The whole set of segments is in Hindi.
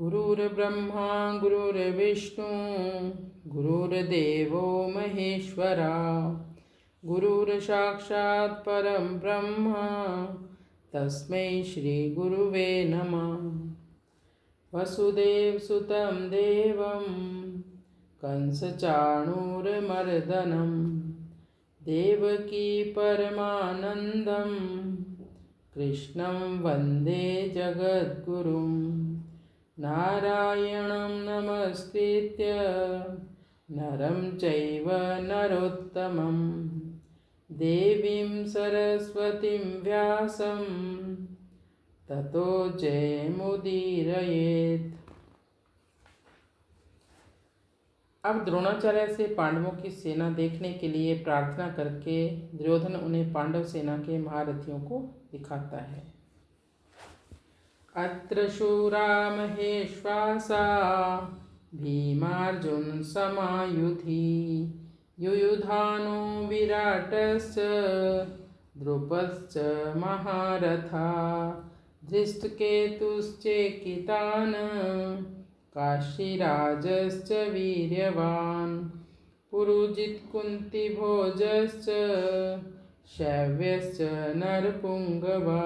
गुरुर्ब्रह्मा गुरुर्विष्णु गुरुर्देवो महेश्वरा गुरुर्साक्षात् परं ब्रह्म तस्मै श्री गुरुवे नमः। वसुदेवसुतं देवं कंसचाणूरमर्दनं देवकी परमानन्दं कृष्णं वन्दे जगद्गुरुं। नारायणं नमस्कृत्य नरं चैव नरोत्तमं देवीं सरस्वतीं व्यासं ततो जयमुदीरयेत्। अब द्रोणाचार्य से पांडवों की सेना देखने के लिए प्रार्थना करके दुर्योधन उन्हें पांडव सेना के महारथियों को दिखाता है। अत्र शूरा महेश्वासा भीमार्जुन समायुधि युयुधानो विराटश्च द्रुपदश्च महारथा धृष्टकेतुश्चेकितान् काशीराजश्च वीर्यवान् पुरुजित्कुन्तिभोजश्च शैव्यश्च नरपुङ्गवा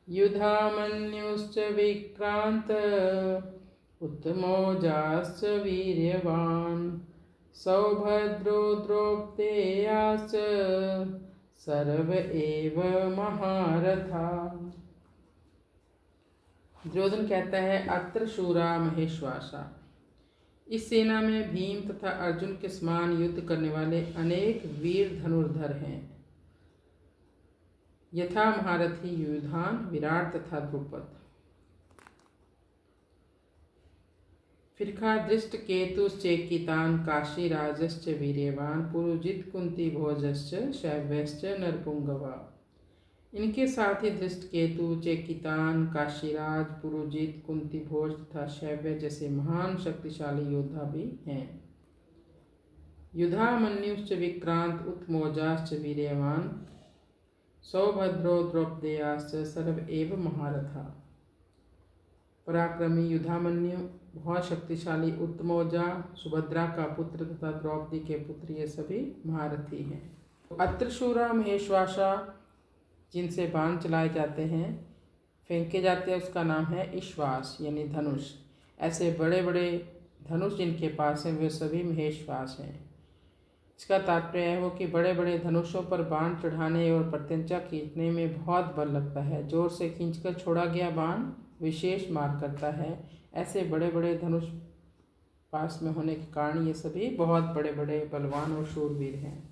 युधामन्युश्च विक्रान्त उत्तमौजाश्च वीर्यवान् सौभद्रो द्रौपदेयाश्च सर्व एव महारथा। दुर्योधन कहता है अत्र शूरा महेश्वासा, इस सेना में भीम तथा अर्जुन के समान युद्ध करने वाले अनेक वीर धनुर्धर हैं, यथा महारथी युयुधान, विराट तथा द्रुपद। फिर कहा दृष्ट केतुश्चेकितान काशीराजश्च वीर्यवान पुरुजित कुंती भोजश्च शैव्यश्च नरपुंगवा। इनके साथ ही दृष्ट केतु, चेकितान, काशीराज, पुरुजित, कुंती भोज तथा शैव्य जैसे महान शक्तिशाली योद्धा भी हैं। युधामन्युश्च विक्रांत उत्तमौजाश्च वीर्यवान सौभद्रो द्रौपदेयाश्च सर्व एव महारथा। पराक्रमी युधामन्यु बहुत शक्तिशाली उत्तमौजा, सुभद्रा का पुत्र तथा द्रौपदी के पुत्र, ये सभी महारथी हैं। अत्रशूरा महेश्वासा, जिनसे बाण चलाए जाते हैं, फेंके जाते हैं, उसका नाम है ईश्वास यानी धनुष। ऐसे बड़े बड़े धनुष जिनके पास हैं वे सभी महेश्वास हैं। इसका तात्पर्य है वो कि बड़े बड़े धनुषों पर बाण चढ़ाने और प्रत्यंचा खींचने में बहुत बल लगता है। जोर से खींचकर छोड़ा गया बाण विशेष मार करता है। ऐसे बड़े बड़े धनुष पास में होने के कारण ये सभी बहुत बड़े बड़े बलवान और शूरवीर हैं।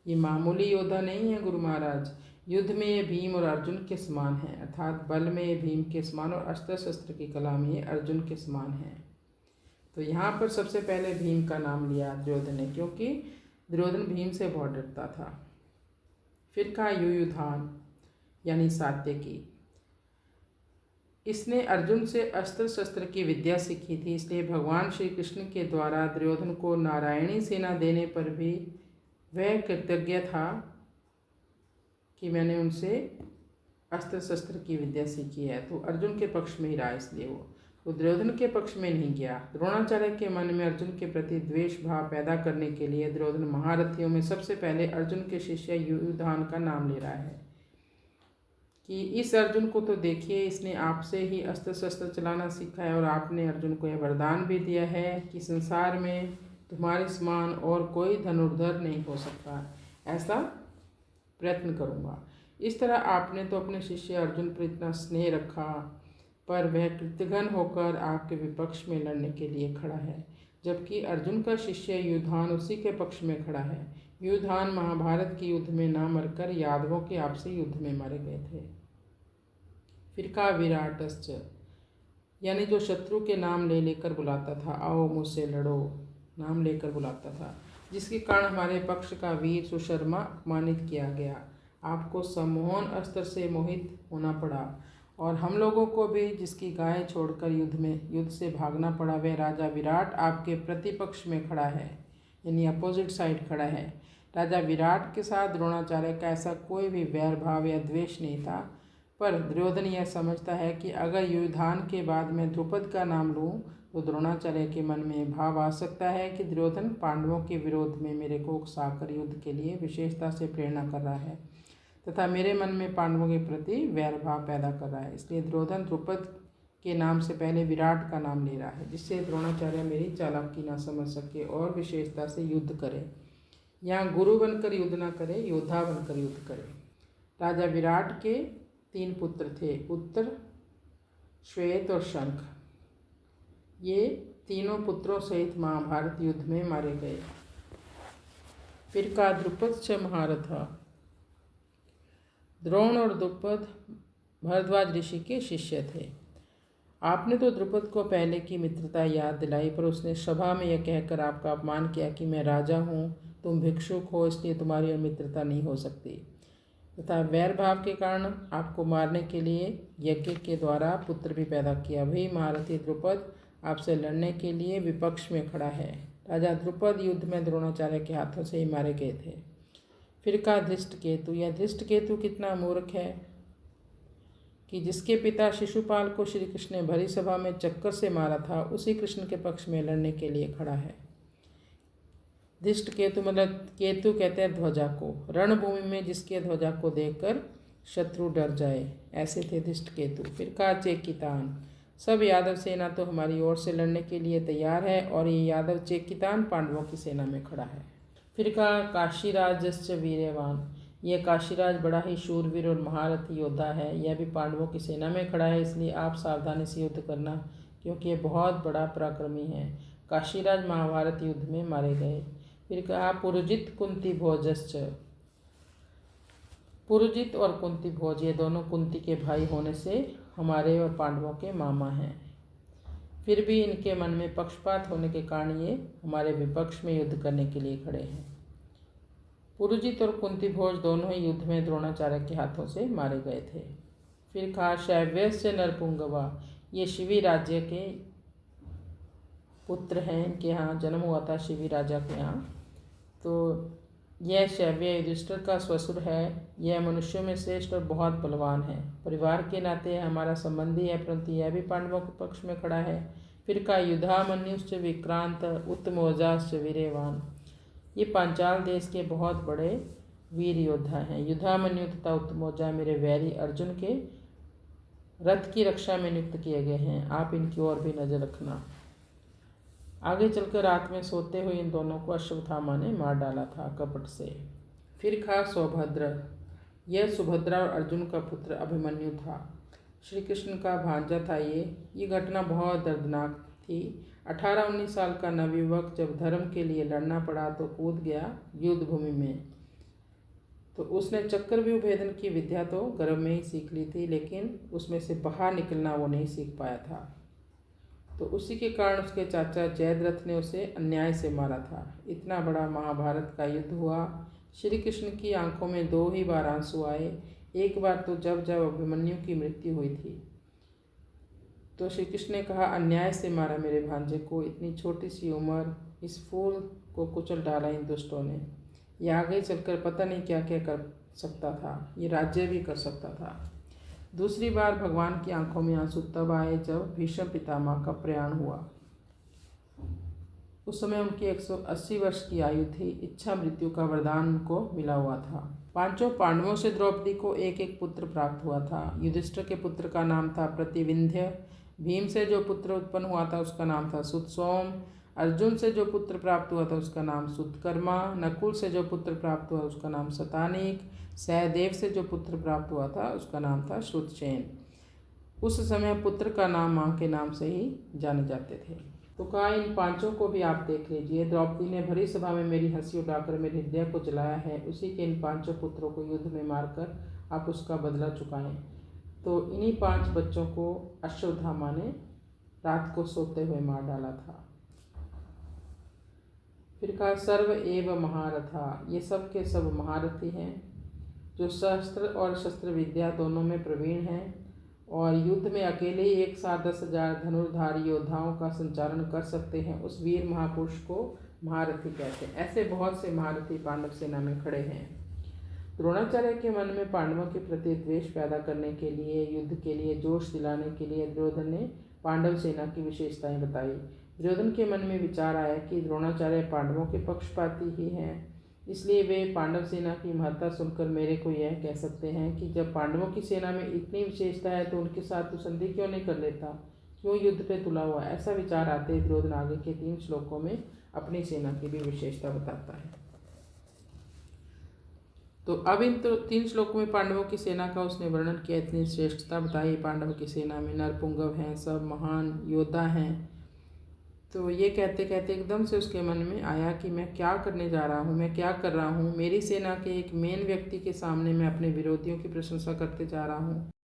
ये मामूली योद्धा नहीं है गुरु महाराज। युद्ध में ये भीम और अर्जुन के समान हैं, अर्थात बल में ये भीम के समान और अस्त्र शस्त्र की कला में ये अर्जुन के समान हैं। तो यहाँ पर सबसे पहले भीम का नाम लिया दुर्योधन ने, क्योंकि दुर्योधन भीम से बहुत डरता था। फिर कहा युयुधान यानी सात्यकी, इसने अर्जुन से अस्त्र शस्त्र की विद्या सीखी थी, इसलिए भगवान श्री कृष्ण के द्वारा दुर्योधन को नारायणी सेना देने पर भी वह कृतज्ञ था कि मैंने उनसे अस्त्र शस्त्र की विद्या सीखी है। तो अर्जुन के पक्ष में ही रहा, इसलिए वो तो दुर्योधन के पक्ष में नहीं गया। द्रोणाचार्य के मन में अर्जुन के प्रति द्वेष भाव पैदा करने के लिए दुर्योधन महारथियों में सबसे पहले अर्जुन के शिष्य युयुधान का नाम ले रहा है कि इस अर्जुन को तो देखिए, इसने आपसे ही अस्त्र शस्त्र चलाना सीखा है और आपने अर्जुन को यह वरदान भी दिया है कि संसार में तुम्हारे समान और कोई धनुर्धर नहीं हो सकता, ऐसा प्रयत्न करूँगा। इस तरह आपने तो अपने शिष्य अर्जुन पर इतना स्नेह रखा, पर वह कृतघ्न होकर आपके विपक्ष में लड़ने के लिए खड़ा है, जबकि अर्जुन का शिष्य युयुधान उसी के पक्ष में खड़ा है। युयुधान महाभारत के युद्ध में ना मरकर यादवों के आपसी युद्ध में मारे गए थे। फिर कहा विराटश्च, यानी जो शत्रु के नाम ले लेकर बुलाता था, आओ मुझसे लड़ो, नाम लेकर बुलाता था, जिसके कारण हमारे पक्ष का वीर सुशर्मा अपमानित किया गया। आपको सम्मोहन अस्त्र से मोहित होना पड़ा और हम लोगों को भी जिसकी गाय छोड़कर युद्ध से भागना पड़ा, वह राजा विराट आपके प्रतिपक्ष में खड़ा है, यानी अपोजिट साइड खड़ा है। राजा विराट के साथ द्रोणाचार्य का ऐसा कोई भी वैर भाव या द्वेष नहीं था, पर दुर्योधन यह समझता है कि अगर युद्धान के बाद मैं द्रुपद का नाम लूँ तो द्रोणाचार्य के मन में भाव आ सकता है कि दुर्योधन पांडवों के विरोध में मेरे को उकसाकर युद्ध के लिए विशेषता से प्रेरणा कर रहा है तथा मेरे मन में पांडवों के प्रति वैर भाव पैदा कर रहा है। इसलिए दुर्योधन द्रुपद के नाम से पहले विराट का नाम ले रहा है, जिससे द्रोणाचार्य मेरी चालाकी ना समझ सके और विशेषता से युद्ध करे। यहाँ गुरु बनकर युद्ध न करे, योद्धा बनकर युद्ध करे। राजा विराट के 3 पुत्र थे, उत्तर, श्वेत और शंख। ये तीनों पुत्रों सहित महाभारत युद्ध में मारे गए। फिर का द्रुपद च महारथा। द्रोण और द्रुपद भरद्वाज ऋषि के शिष्य थे। आपने तो द्रुपद को पहले की मित्रता याद दिलाई, पर उसने सभा में यह कहकर आपका अपमान किया कि मैं राजा हूँ, तुम भिक्षुक हो, इसलिए तुम्हारी और मित्रता नहीं हो सकती, तथा वैर भाव के कारण आपको मारने के लिए यज्ञ के द्वारा पुत्र भी पैदा किया। वही महारथी द्रुपद आपसे लड़ने के लिए विपक्ष में खड़ा है। राजा द्रुपद युद्ध में द्रोणाचार्य के हाथों से ही मारे गए थे। फिर का धृष्टकेतु। यह धृष्टकेतु कितना मूर्ख है कि जिसके पिता शिशुपाल को श्री कृष्ण ने भरी सभा में चक्कर से मारा था, उसी कृष्ण के पक्ष में लड़ने के लिए खड़ा है। धृष्टकेतु मतलब केतु कहते हैं ध्वजा को। रणभूमि में जिसके ध्वजा को देखकर शत्रु डर जाए, ऐसे थे धृष्टकेतु। फिर का चेकितान। सब यादव सेना तो हमारी ओर से लड़ने के लिए तैयार है और ये यादव चेकितान पांडवों की सेना में खड़ा है। फिर का काशीराजस्य वीर्यवान। यह काशीराज बड़ा ही शूरवीर और महारथी योद्धा है। यह भी पांडवों की सेना में खड़ा है, इसलिए आप सावधानी से युद्ध करना, क्योंकि यह बहुत बड़ा पराक्रमी है। काशीराज महाभारत युद्ध में मारे गए। फिर कहा पुरुजित कुंती भोजश्च। पुरुजित और कुंती भोज ये दोनों कुंती के भाई होने से हमारे और पांडवों के मामा हैं। फिर भी इनके मन में पक्षपात होने के कारण ये हमारे विपक्ष में युद्ध करने के लिए खड़े हैं। पुरुजित और कुंती भोज दोनों ही युद्ध में द्रोणाचार्य के हाथों से मारे गए थे। फिर कहा शैव्यस्य नरपुंगवा। ये शिवी राज्य के पुत्र हैं, इनके यहाँ जन्म हुआ था शिवी राजा के यहाँ। तो यह शैव्य युधिष्ठिर का ससुर है। यह मनुष्यों में श्रेष्ठ और बहुत बलवान है। परिवार के नाते हमारा संबंधी है, परंतु यह भी पांडवों के पक्ष में खड़ा है। फिर का युधामन्युश्च विक्रांत उत्तमोजाश्च वीर्यवान। ये पांचाल देश के बहुत बड़े वीर योद्धा हैं। युधामन्यु तथा उत्तमोजा मेरे वैरी अर्जुन के रथ की रक्षा में नियुक्त किए गए हैं। आप इनकी ओर भी नजर रखना। आगे चलकर रात में सोते हुए इन दोनों को अश्वत्थामा ने मार डाला था कपट से। फिर था सौभद्र। यह सुभद्रा और अर्जुन का पुत्र अभिमन्यु था। श्री कृष्ण का भांजा था ये घटना बहुत दर्दनाक थी। 18-19 साल का नवयुवक जब धर्म के लिए लड़ना पड़ा तो कूद गया युद्ध भूमि में। तो उसने चक्रव्यूह भेदन की विद्या तो गर्भ में ही सीख ली थी, लेकिन उसमें से बाहर निकलना वो नहीं सीख पाया था। तो उसी के कारण उसके चाचा जयद्रथ ने उसे अन्याय से मारा था। इतना बड़ा महाभारत का युद्ध हुआ। श्री कृष्ण की आंखों में 2 ही बार आंसू आए। एक बार तो जब अभिमन्यु की मृत्यु हुई थी, तो श्री कृष्ण ने कहा अन्याय से मारा मेरे भांजे को। इतनी छोटी सी उम्र, इस फूल को कुचल डाला इन दुष्टों ने। ये आगे चलकर पता नहीं क्या क्या कर सकता था, ये राज्य भी कर सकता था। दूसरी बार भगवान की आंखों में आंसू तब आए जब भीष्म पितामह का प्रयाण हुआ। उस समय उनकी 180 वर्ष की आयु थी। इच्छा मृत्यु का वरदान उनको मिला हुआ था। 5 पांडवों से द्रौपदी को एक एक पुत्र प्राप्त हुआ था। युधिष्ठिर के पुत्र का नाम था प्रतिविंध्य। भीम से जो पुत्र उत्पन्न हुआ था उसका नाम था सुतसोम। अर्जुन से जो पुत्र प्राप्त हुआ था उसका नाम सुतकर्मा। नकुल से जो पुत्र प्राप्त हुआ उसका नाम शतानीक। सहदेव से जो पुत्र प्राप्त हुआ था उसका नाम था श्रुतसेन। उस समय पुत्र का नाम माँ के नाम से ही जाने जाते थे। तो कहा इन 5 को भी आप देख लीजिए। द्रौपदी ने भरी सभा में मेरी हंसी उड़ाकर मेरे हृदय को जलाया है। उसी के इन 5 पुत्रों को युद्ध में मारकर आप उसका बदला चुकाएं। तो इन्हीं 5 बच्चों को अश्वत्थामा ने रात को सोते हुए मार डाला था। फिर कहा सर्व एव महारथा। ये सब के सब महारथी हैं, जो शस्त्र और शस्त्र विद्या दोनों में प्रवीण हैं और युद्ध में अकेले ही एक साथ 10,000 धनुर्धारी योद्धाओं का संचालन कर सकते हैं। उस वीर महापुरुष को महारथी कहते हैं। ऐसे बहुत से महारथी पांडव सेना में खड़े हैं। द्रोणाचार्य के मन में पांडवों के प्रति द्वेष पैदा करने के लिए, युद्ध के लिए जोश दिलाने के लिए दुर्योधन ने पांडव सेना की विशेषताएं बताई। दुर्योधन के मन में विचार आया कि द्रोणाचार्य पांडवों के पक्षपाती ही हैं, इसलिए वे पांडव सेना की महत्ता सुनकर मेरे को यह कह सकते हैं कि जब पांडवों की सेना में इतनी विशेषता है तो उनके साथ तो संधि क्यों नहीं कर लेता, क्यों युद्ध पे तुला हुआ। ऐसा विचार आते ही दुर्योधन आगे के 3 श्लोकों में अपनी सेना की भी विशेषता बताता है। तो अब इन 3 श्लोकों में पांडवों की सेना का उसने वर्णन किया, इतनी श्रेष्ठता बताई। पांडवों की सेना में नरपुंगव हैं, सब महान योद्धा हैं। तो ये कहते कहते एकदम से उसके मन में आया कि मैं क्या करने जा रहा हूँ, मैं क्या कर रहा हूँ। मेरी सेना के एक मेन व्यक्ति के सामने मैं अपने विरोधियों की प्रशंसा करते जा रहा हूँ।